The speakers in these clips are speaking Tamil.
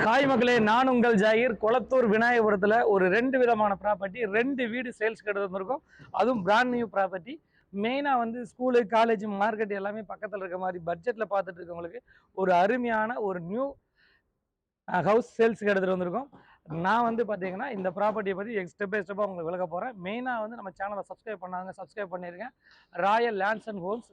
ஹாய் மக்களே, நான் உங்கள் ஜாகிர். கொளத்தூர் விநாயகபுரத்தில் ஒரு 2 விதமான ப்ராப்பர்ட்டி, 2 வீடு சேல்ஸ் கிட்ட வந்திருக்கும். அதுவும் பிராண்ட் நியூ ப்ராப்பர்ட்டி. மெயினாக வந்து ஸ்கூலு, காலேஜ், மார்க்கெட் எல்லாமே பக்கத்தில் இருக்க மாதிரி பட்ஜெட்டில் பார்த்துட்டு இருக்கவங்களுக்கு ஒரு அருமையான ஒரு நியூ ஹவுஸ் சேல்ஸுக்கு எடுத்துகிட்டு வந்திருக்கோம். நான் வந்து பார்த்தீங்கன்னா இந்த ப்ராப்பர்ட்டியை பற்றி ஸ்டெப் பை ஸ்டெப்பாக உங்களுக்கு விளக்க போகிறேன். மெயினாக வந்து நம்ம சேனலை சப்ஸ்கிரைப் பண்ணியிருக்கேன். Royal lands and homes.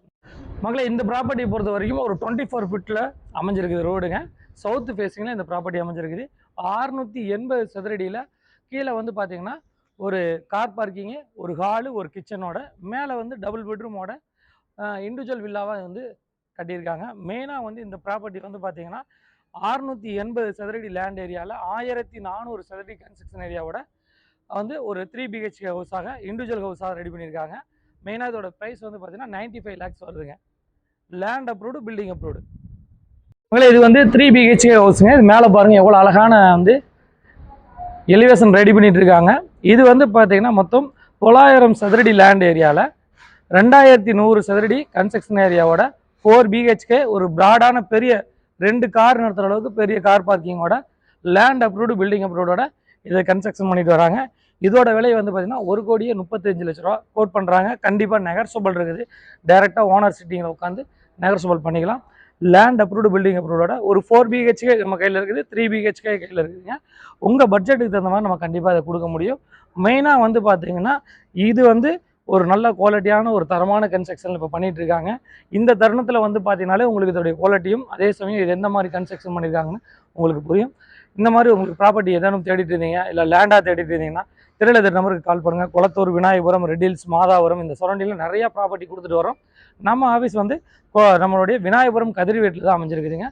மகளே, இந்த ப்ராப்பர்ட்டியை பொறுத்த வரைக்கும் ஒரு 24 ஃபீட்டில் அமைஞ்சிருக்குது ரோடுங்க. சவுத்து ஃபேஸிங்கில் இந்த ப்ராப்பர்ட்டி அமைஞ்சிருக்குது. 680 சதுரடியில் கீழே வந்து பார்த்தீங்கன்னா ஒரு கார் பார்க்கிங்கு, ஒரு ஹாலு, ஒரு கிச்சனோட மேலே வந்து டபுள் பெட்ரூமோட இண்டிவிஜுவல் வில்லாவாக வந்து கட்டியிருக்காங்க. மெயினாக வந்து இந்த ப்ராப்பர்ட்டி வந்து பார்த்தீங்கன்னா 680 சதுரடி லேண்ட் ஏரியாவில் 1400 சதுரடி கன்ஸ்ட்ரக்ஷன் ஏரியாவோட வந்து ஒரு 3 BHK ஹவுஸாக இண்டிவிஜுவல் ஹவுஸாக ரெடி பண்ணியிருக்காங்க. மெயினாக இதோட ப்ரைஸ் வந்து பார்த்தீங்கன்னா 95 lakhs வருதுங்க. Land approved, building approved. இது வந்து 3 BHK ஹவுஸுங்க. இது மேலே பாருங்கள் எவ்வளோ அழகான வந்து எலிவேஷன் ரெடி பண்ணிட்டு இருக்காங்க. இது வந்து பார்த்தீங்கன்னா மொத்தம் 900 சதுரடி லேண்ட் ஏரியாவில் 2100 சதுரடி கன்ஸ்ட்ரக்ஷன் ஏரியாவோட 4 BHK ஒரு ப்ராடான பெரிய 2 கார் நடத்துகிற அளவுக்கு பெரிய கார் பார்க்கிங்கோட லேண்ட் அப்ரூவ்டு, பில்டிங் அப்ரூவ்டோட இதை கன்ஸ்ட்ரக்ஷன் பண்ணிட்டு வராங்க. இதோட விலை வந்து பார்த்தீங்கன்னா 1,35,00,000 கோட் பண்ணுறாங்க. கண்டிப்பாக நெகர்சபிள் இருக்குது. டைரெக்டாக ஓனர் சிட்டிங்கில் உட்காந்து நெகர்சபிள் பண்ணிக்கலாம். லேண்ட் அப்ரூவ்டு, பில்டிங் அப்ரூவோட ஒரு 4 BHK நம்ம கையில் இருக்குது, 3 BHK கையில் இருக்குதுங்க. உங்கள் பட்ஜெட்டுக்கு தகுந்த மாதிரி நம்ம கண்டிப்பாக அதை கொடுக்க முடியும். மெயினாக வந்து பார்த்தீங்கன்னா இது வந்து ஒரு நல்ல குவாலிட்டியான ஒரு தரமான கன்ஸ்ட்ரக்ஷன் இப்போ பண்ணிகிட்டு இருக்காங்க. இந்த தருணத்தில் வந்து பார்த்தீங்கன்னாலே உங்களுக்கு இதோடைய குவாலிட்டியும் அதே சமயம் இது எந்த மாதிரி கன்ஸ்ட்ரக்ஷன் பண்ணியிருக்காங்கன்னு உங்களுக்கு புரியும். இந்த மாதிரி உங்களுக்கு ப்ராப்பர்ட்டி எதானும் தேடிட்டு இருந்தீங்க, இல்லை லேண்டாக தேடிட்டு இருந்தீங்கன்னா திரையில நம்பருக்கு கால் பண்ணுங்கள். கொளத்தூர், விநாயகபுரம், ரெட்டில்ஸ், மாதாபுரம் இந்த சரௌண்டிங்கில் நிறையா ப்ராப்பர்ட்டி கொடுத்துட்டு வரோம். நம்ம ஆஃபீஸ் வந்து நம்மளுடைய விநாயகபுரம் கதிர்வேட்டில் தான் அமைஞ்சிருக்குதுங்க.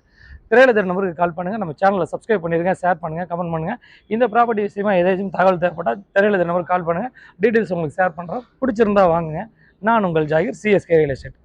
திரையில நம்பருக்கு கால் பண்ணுங்கள். நம்ம சேனலை சப்ஸ்கிரைப் பண்ணிடுங்க, ஷேர் பண்ணுங்கள், கமெண்ட் பண்ணுங்கள். இந்த ப்ராப்பர்ட்டி விஷயமா ஏதாச்சும் தகவல் தேவைப்பட்டால் திரையில நம்பருக்கு கால் பண்ணுங்கள். டீட்டெயில்ஸ் உங்களுக்கு ஷேர் பண்ணுறோம். பிடிச்சிருந்தா வாங்குங்க. நான் உங்கள் ஜாகிர், CSK ரியல் எஸ்டேட்.